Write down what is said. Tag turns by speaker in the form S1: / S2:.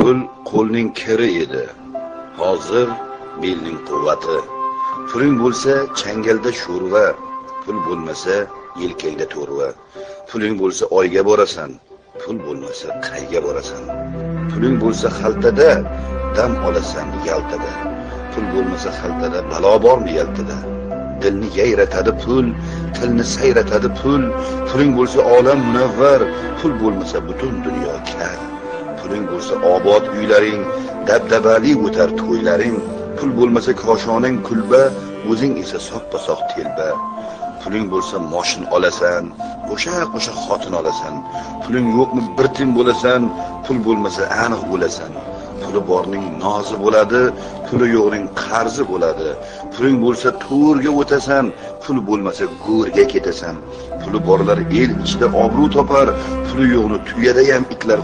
S1: Pul qo'lning kiri edi, hozir belning quvvati. Puling bo'lsa changalda sho'rva, pul bo'lmasa yelkangda to'rva. Puling bo'lsa oyga borasan, pul bo'lmasa qayga borasan. Puling bo'lsa xaltada, dam olasan yaltada. Pul bo'lmasa xaltada, balo bormi yaltada. Dilni yayratadi pul, tilni sayratadi pul. Puling bo'lsa olam munavvar, pul bo'lmasa butun dunyo kar. Puling bo'lsa obod uylaring, dabdabali o'tar to'ylaring. Pul bo'lmasa koshoning kulba, o'zing esa soppa-soq telba. Puling bo'lsa moshin olasan, qo'sha xotin olasan. Puling yo'qmi bir tim bo'lasan, pul bo'lmasa aniq bo'lasan. Puli borning nozi bo'ladi, puli yo'qning qarzi bo'ladi. Puling bo'lsa to'rga o'tasan, pul bo'lmasa go'rga ketasan. Puli borlar el ichida obro' topar, puli yo'qni tuyada ham itlar